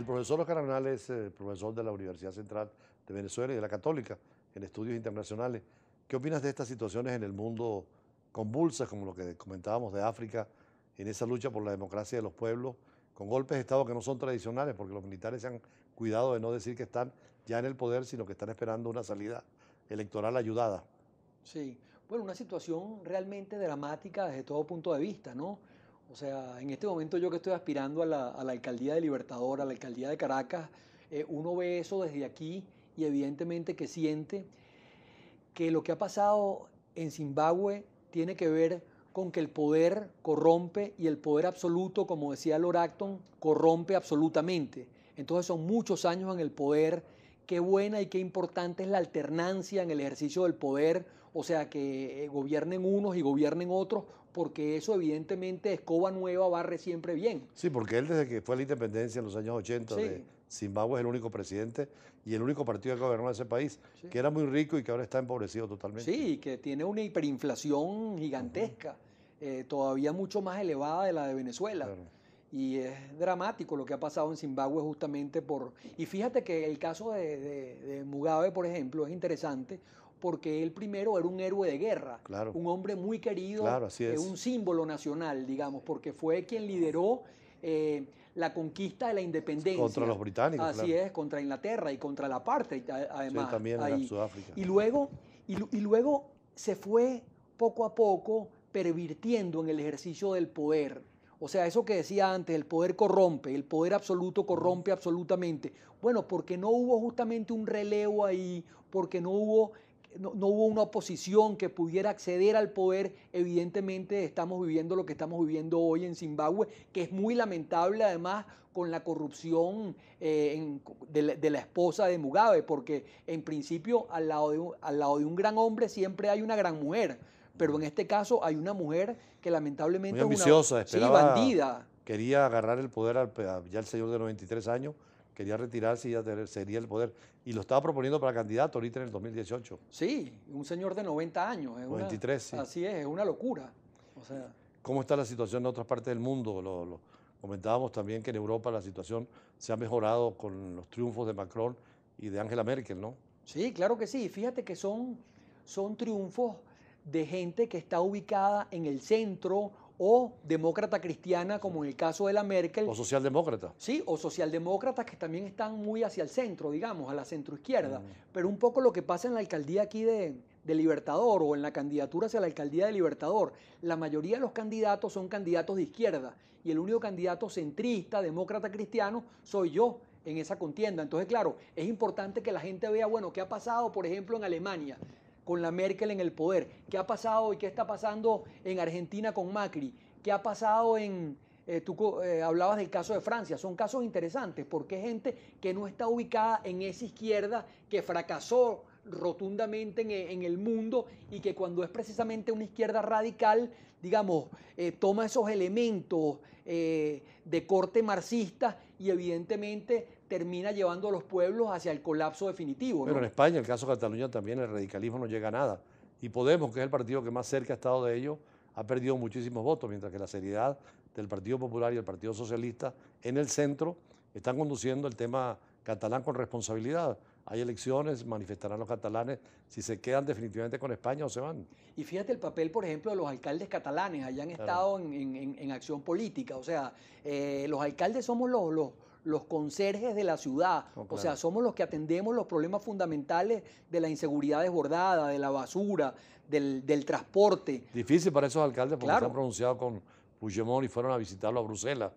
El profesor Oscar Arnal es profesor de la Universidad Central de Venezuela y de la Católica en estudios internacionales. ¿Qué opinas de estas situaciones en el mundo convulsas, como lo que comentábamos de África, en esa lucha por la democracia de los pueblos, con golpes de Estado que no son tradicionales, porque los militares se han cuidado de no decir que están ya en el poder, sino que están esperando una salida electoral ayudada? Sí, bueno, una situación realmente dramática desde todo punto de vista, ¿no? O sea, en este momento yo que estoy aspirando a la alcaldía de Libertador, a la alcaldía de Caracas, uno ve eso desde aquí y evidentemente que siente que lo que ha pasado en Zimbabue tiene que ver con que el poder corrompe y el poder absoluto, como decía Lord Acton, corrompe absolutamente. Entonces son muchos años en el poder. Qué buena y qué importante es la alternancia en el ejercicio del poder, o sea, que gobiernen unos y gobiernen otros, porque eso evidentemente escoba nueva barre siempre bien. Sí, porque él desde que fue a la independencia en los años 80 de Sí, Zimbabue es el único presidente y el único partido que gobernó ese país, sí. que era muy rico y que ahora está empobrecido totalmente. Sí, que tiene una hiperinflación gigantesca, todavía mucho más elevada de la de Venezuela. Claro. Y es dramático lo que ha pasado en Zimbabue justamente por... Y fíjate que el caso de Mugabe, por ejemplo, es interesante porque él primero era un héroe de guerra, Claro, un hombre muy querido, claro, así es. un símbolo nacional, digamos, porque fue quien lideró la conquista de la Contra independencia. los británicos, Así claro. es, contra Inglaterra y contra la apartheid, Sí, además, también en ahí. Sudáfrica. Y luego, y luego se fue poco a poco pervirtiendo en el ejercicio del poder. O sea, eso que decía antes, el poder corrompe, el poder absoluto corrompe absolutamente. Bueno, porque no hubo justamente un relevo ahí, porque no hubo una oposición que pudiera acceder al poder, evidentemente estamos viviendo lo que estamos viviendo hoy en Zimbabue, que es muy lamentable además con la corrupción de la esposa de Mugabe, porque en principio al lado de un gran hombre siempre hay una gran mujer, pero en este caso hay una mujer que Muy lamentablemente es una, ambiciosa, sí, esperaba, bandida. quería agarrar el poder, ya el señor de 93 años, quería retirarse y ya sería el poder. Y lo estaba proponiendo para candidato ahorita en el 2018. Sí, un señor de 90 años, 93, sí. así es una locura. O sea, ¿Cómo está la situación en otras partes del mundo? Comentábamos también que en Europa la situación se ha mejorado con los triunfos de Macron y de Angela Merkel, ¿no? sí, claro que sí. Fíjate que son triunfos de gente que está ubicada en el centro o demócrata cristiana, como en el caso de la Merkel, O socialdemócrata. sí, o socialdemócratas que también están muy hacia el centro, digamos, a la centroizquierda. Mm. Pero un poco lo que pasa en la alcaldía aquí de Libertador o en la candidatura hacia la alcaldía de Libertador, la mayoría de los candidatos son candidatos de izquierda y el único candidato centrista, demócrata cristiano, soy yo en esa contienda. Entonces, claro, es importante que la gente vea, bueno, qué ha pasado, por ejemplo, en Alemania con la Merkel en el poder, qué ha pasado y qué está pasando en Argentina con Macri, qué ha pasado tú hablabas del caso de Francia, son casos interesantes porque es gente que no está ubicada en esa izquierda que fracasó rotundamente en el mundo y que cuando es precisamente una izquierda radical, digamos, toma esos elementos de corte marxista y evidentemente termina llevando a los pueblos hacia el colapso definitivo, Bueno, en ¿no? España, el caso de Cataluña también, el radicalismo no llega a nada. Y Podemos, que es el partido que más cerca ha estado de ello, ha perdido muchísimos votos, mientras que la seriedad del Partido Popular y el Partido Socialista en el centro están conduciendo el tema catalán con responsabilidad. Hay elecciones, manifestarán los catalanes si se quedan definitivamente con España o se van. Y fíjate el papel, por ejemplo, de los alcaldes catalanes, allá han Claro. estado en acción política. O sea, los alcaldes somos los conserjes de la ciudad. No, O claro. sea, somos los que atendemos los problemas fundamentales de la inseguridad desbordada, de la basura, del transporte. Difícil para esos alcaldes porque se han Claro, pronunciado con Puigdemont y fueron a visitarlo a Bruselas.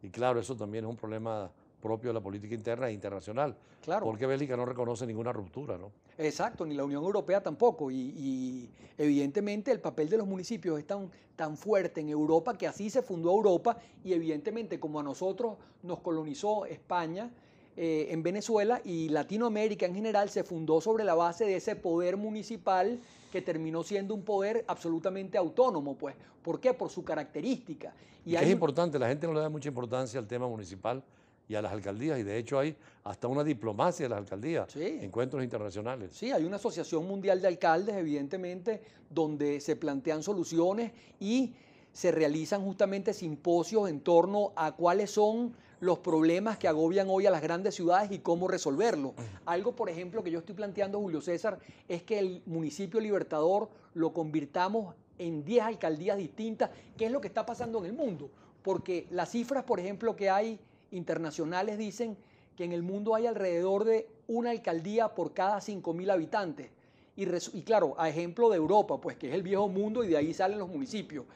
Y claro, eso también es un problema propio de la política interna e internacional, claro. porque Bélgica no reconoce ninguna ruptura, ¿no? Exacto, ni la Unión Europea tampoco. Y evidentemente el papel de los municipios es tan fuerte en Europa que así se fundó Europa y evidentemente como a nosotros nos colonizó España en Venezuela y Latinoamérica en general se fundó sobre la base de ese poder municipal que terminó siendo un poder absolutamente autónomo, pues. ¿Por qué? Por su característica. Y Y que es hay un, importante, la gente no le da mucha importancia al tema municipal y a las alcaldías, y de hecho hay hasta una diplomacia de las alcaldías, sí, encuentros internacionales. sí, hay una asociación mundial de alcaldes, evidentemente, donde se plantean soluciones y se realizan justamente simposios en torno a cuáles son los problemas que agobian hoy a las grandes ciudades y cómo resolverlos. Algo, por ejemplo, que yo estoy planteando, Julio César, es que el municipio Libertador lo convirtamos en 10 alcaldías distintas, que es lo que está pasando en el mundo. Porque las cifras, por ejemplo, que hay internacionales dicen que en el mundo hay alrededor de una alcaldía por cada 5.000 habitantes. Y claro, a ejemplo de Europa, pues que es el viejo mundo y de ahí salen los municipios.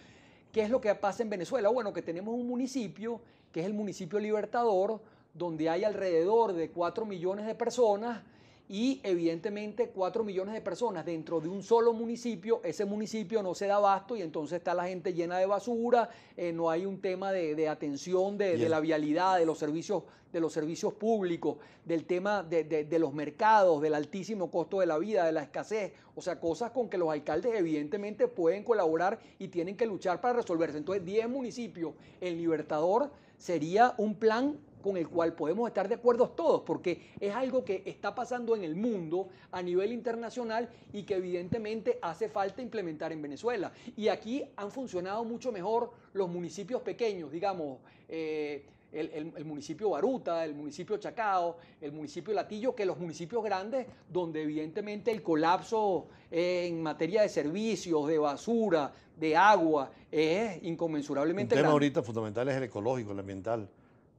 ¿Qué es lo que pasa en Venezuela? Bueno, que tenemos un municipio, que es el municipio Libertador, donde hay alrededor de 4 millones de personas y evidentemente 4 millones de personas dentro de un solo municipio, ese municipio no se da abasto y entonces está la gente llena de basura, no hay un tema de atención de la vialidad, de los servicios públicos, del tema de los mercados, del altísimo costo de la vida, de la escasez, o sea, cosas con que los alcaldes evidentemente pueden colaborar y tienen que luchar para resolverse. Entonces, 10 municipios en Libertador sería un plan con el cual podemos estar de acuerdo todos, porque es algo que está pasando en el mundo a nivel internacional y que evidentemente hace falta implementar en Venezuela. Y aquí han funcionado mucho mejor los municipios pequeños, digamos, el municipio Baruta, el municipio Chacao, el municipio Latillo, que los municipios grandes, donde evidentemente el colapso en materia de servicios, de basura, de agua, es inconmensurablemente grande. Un tema grande. ahorita fundamental es el ecológico, el ambiental.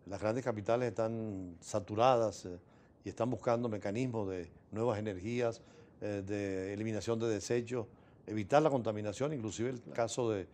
Las grandes capitales están saturadas y están buscando mecanismos de nuevas energías, de eliminación de desechos, evitar la contaminación, inclusive el caso de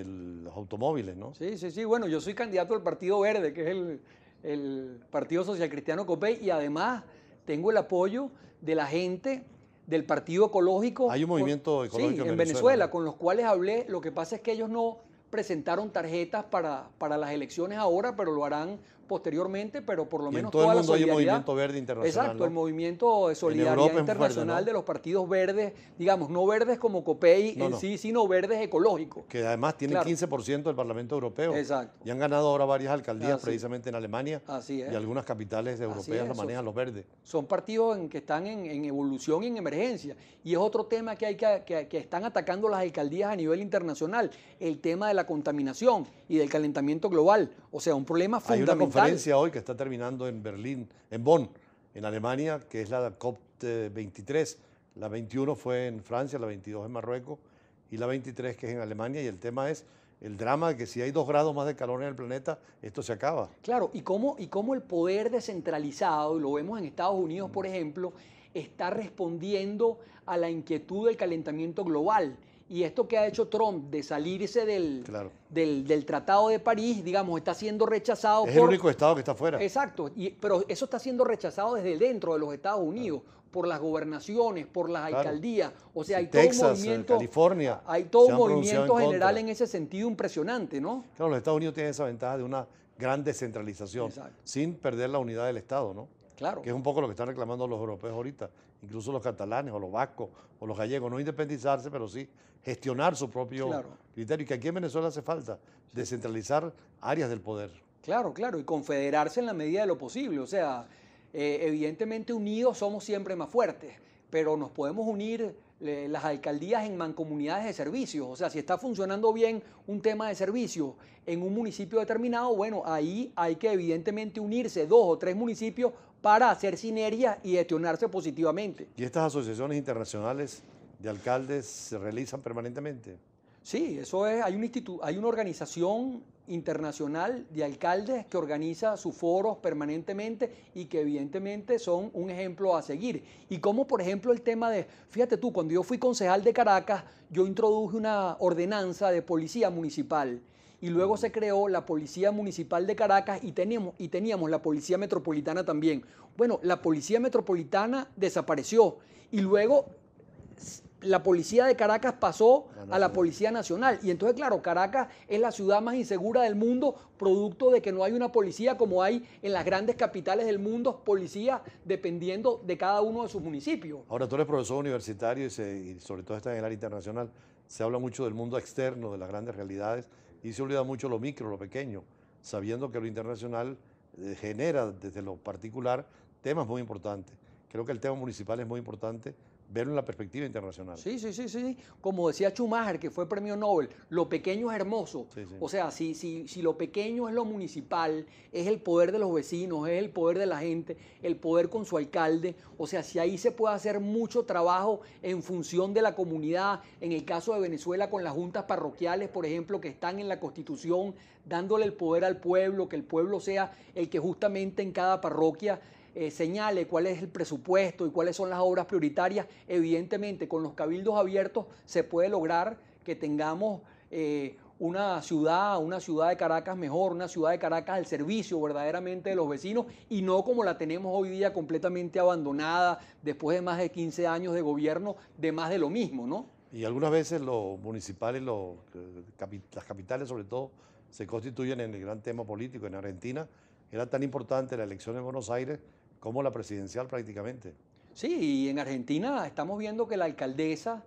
los automóviles, ¿no? Sí, sí, sí. Bueno, yo soy candidato del Partido Verde, que es el Partido Social Cristiano Copey, y además tengo el apoyo de la gente del Partido Ecológico. Hay un movimiento ecológico en Venezuela, ¿no? con los cuales hablé. Lo que pasa es que ellos no presentaron tarjetas para las elecciones ahora, pero lo harán posteriormente, pero por lo menos toda la solidaridad. En todo el mundo hay un movimiento verde internacional. Exacto, ¿no? el movimiento de solidaridad internacional fuerte, ¿no? De los partidos verdes, digamos, no verdes como Copey sí, sino verdes ecológicos. Que además tienen 15% del Parlamento Europeo. Exacto. Y han ganado ahora varias alcaldías precisamente en Alemania. Así es. Y algunas capitales europeas lo manejan los verdes. Son partidos que están en evolución y en emergencia. Y es otro tema que están atacando las alcaldías a nivel internacional, el tema de la contaminación y del calentamiento global. O sea, un problema fundamental. Hay una conferencia hoy que está terminando en Berlín, en Bonn, en Alemania, que es la COP23. La 21 fue en Francia, la 22 en Marruecos y la 23 que es en Alemania. Y el tema es el drama de que si hay 2 grados más de calor en el planeta, esto se acaba. Claro, y cómo el poder descentralizado, y lo vemos en Estados Unidos, por ejemplo, está respondiendo a la inquietud del calentamiento global. Y esto que ha hecho Trump de salirse del Tratado de París, digamos, está siendo rechazado. Es el único estado que está fuera. Exacto, pero eso está siendo rechazado desde dentro de los Estados Unidos, por las gobernaciones, por las alcaldías. O sea, hay Texas, todo un movimiento, California, hay todo un movimiento general en ese sentido impresionante, ¿no? Claro, los Estados Unidos tienen esa ventaja de una gran descentralización, sin perder la unidad del Estado, ¿no? Claro. Que es un poco lo que están reclamando los europeos ahorita, incluso los catalanes o los vascos o los gallegos, no independizarse, pero sí gestionar su propio criterio. Y que aquí en Venezuela hace falta descentralizar áreas del poder. Claro, claro, y confederarse en la medida de lo posible. O sea, evidentemente unidos somos siempre más fuertes, pero nos podemos unir las alcaldías en mancomunidades de servicios. O sea, si está funcionando bien un tema de servicios en un municipio determinado, bueno, ahí hay que evidentemente unirse 2 o 3 municipios para hacer sinergia y gestionarse positivamente. ¿Y estas asociaciones internacionales de alcaldes se realizan permanentemente? Sí, eso es, hay una organización internacional de alcaldes que organiza sus foros permanentemente y que evidentemente son un ejemplo a seguir. Y como por ejemplo el tema fíjate tú, cuando yo fui concejal de Caracas, yo introduje una ordenanza de policía municipal y luego se creó la Policía Municipal de Caracas y teníamos la Policía Metropolitana también. Bueno, la Policía Metropolitana desapareció y luego la Policía de Caracas pasó a la Policía Nacional. Y entonces, claro, Caracas es la ciudad más insegura del mundo, producto de que no hay una policía como hay en las grandes capitales del mundo, policías dependiendo de cada uno de sus municipios. Ahora, tú eres profesor universitario y sobre todo estás en el área internacional. Se habla mucho del mundo externo, de las grandes realidades, y se olvida mucho lo micro, lo pequeño, sabiendo que lo internacional genera desde lo particular temas muy importantes. creo que el tema municipal es muy importante verlo en la perspectiva internacional. Sí, sí, sí, sí. Como decía Schumacher, que fue premio Nobel, lo pequeño es hermoso. Sí, sí. O sea, si lo pequeño es lo municipal, es el poder de los vecinos, es el poder de la gente, el poder con su alcalde. O sea, si ahí se puede hacer mucho trabajo en función de la comunidad, en el caso de Venezuela con las juntas parroquiales, por ejemplo, que están en la Constitución, dándole el poder al pueblo, que el pueblo sea el que justamente en cada parroquia señale cuál es el presupuesto y cuáles son las obras prioritarias. Evidentemente, con los cabildos abiertos se puede lograr que tengamos una ciudad de Caracas mejor, una ciudad de Caracas al servicio verdaderamente de los vecinos y no como la tenemos hoy día completamente abandonada después de más de 15 años de gobierno de más de lo mismo, ¿no? Y algunas veces los municipales, las capitales sobre todo, se constituyen en el gran tema político. En Argentina era tan importante la elección en Buenos Aires como la presidencial prácticamente. Sí, y en Argentina estamos viendo que la alcaldesa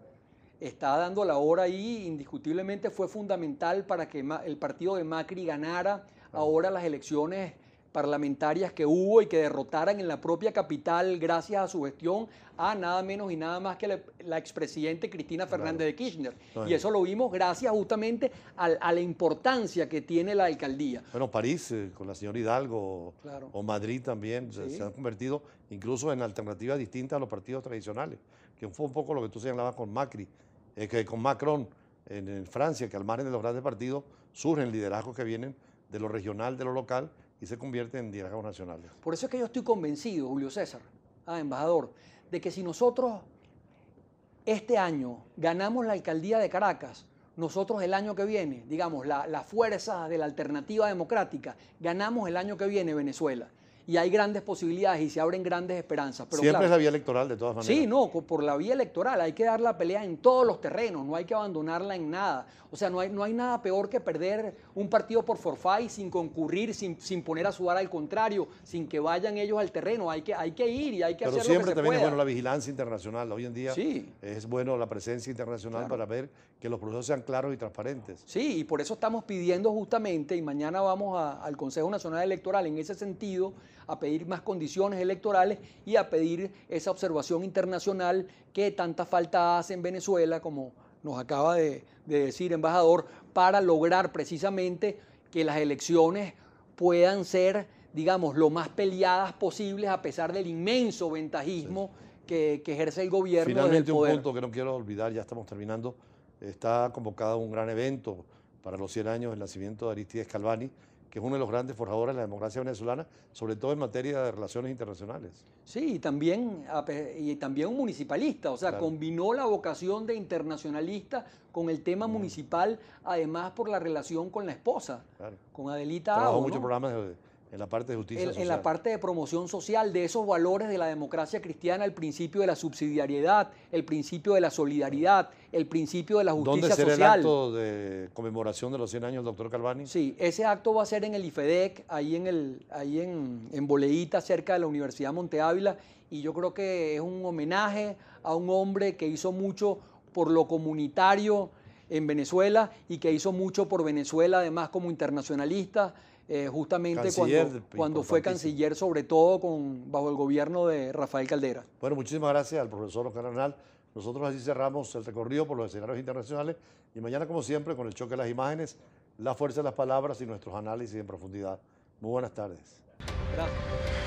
está dando la hora ahí, indiscutiblemente fue fundamental para que el partido de Macri ganara ahora las elecciones parlamentarias que hubo y que derrotaran en la propia capital gracias a su gestión a nada menos y nada más que la expresidente Cristina Fernández de Kirchner. No, Y eso lo vimos gracias justamente a la importancia que tiene la alcaldía. Bueno, París con la señora Hidalgo Claro. o Madrid también Sí. se han convertido incluso en alternativas distintas a los partidos tradicionales, que fue un poco lo que tú señalabas con Macri, que con Macron en Francia, que al margen de los grandes partidos surgen liderazgos que vienen de lo regional, de lo local y se convierten en liderazgos nacionales. Por eso es que yo estoy convencido, Julio César, embajador, de que si nosotros este año ganamos la alcaldía de Caracas, nosotros el año que viene, digamos, la fuerza de la alternativa democrática, ganamos el año que viene Venezuela. Y hay grandes posibilidades y se abren grandes esperanzas. Pero Siempre claro, es la vía electoral, de todas maneras. sí, no, por la vía electoral hay que dar la pelea en todos los terrenos, no hay que abandonarla en nada. O sea, no hay nada peor que perder un partido por forfait sin concurrir, sin poner a sudar, al contrario, sin que vayan ellos al terreno. Hay que ir y hay que Pero hacer lo que siempre se también pueda. es bueno la vigilancia internacional. Hoy en día Sí. es bueno la presencia internacional Claro. para ver que los procesos sean claros y transparentes. Sí, y por eso estamos pidiendo justamente, y mañana vamos al Consejo Nacional Electoral en ese sentido, a pedir más condiciones electorales y a pedir esa observación internacional que tanta falta hace en Venezuela, como nos acaba de decir, embajador, para lograr precisamente que las elecciones puedan ser, digamos, lo más peleadas posibles a pesar del inmenso ventajismo que ejerce el gobierno desde el Finalmente, un poder. punto que no quiero olvidar, ya estamos terminando, está convocado un gran evento para los 100 años del nacimiento de Aristides Calvani, que es uno de los grandes forjadores de la democracia venezolana, sobre todo en materia de relaciones internacionales. Sí, y también un municipalista, o sea, Claro. combinó la vocación de internacionalista con el tema municipal, además por la relación con la esposa, Claro. con Adelita Trabajó Ao, muchos ¿no? programas en la parte de justicia social. En la parte de promoción social de esos valores de la democracia cristiana, el principio de la subsidiariedad, el principio de la solidaridad, el principio de la ¿Dónde justicia será social. el acto de conmemoración de los 100 años del doctor Calvani? Sí, ese acto va a ser en el IFEDEC, ahí en Boleíta, cerca de la Universidad Monte Ávila, y yo creo que es un homenaje a un hombre que hizo mucho por lo comunitario en Venezuela y que hizo mucho por Venezuela, además como internacionalista, justamente Canciller, cuando fue importantísimo. canciller, sobre todo bajo el gobierno de Rafael Caldera. Bueno, muchísimas gracias al profesor Oscar Arnal. Nosotros así cerramos el recorrido por los escenarios internacionales y mañana, como siempre, con el choque de las imágenes, la fuerza de las palabras y nuestros análisis en profundidad. Muy buenas tardes. Gracias.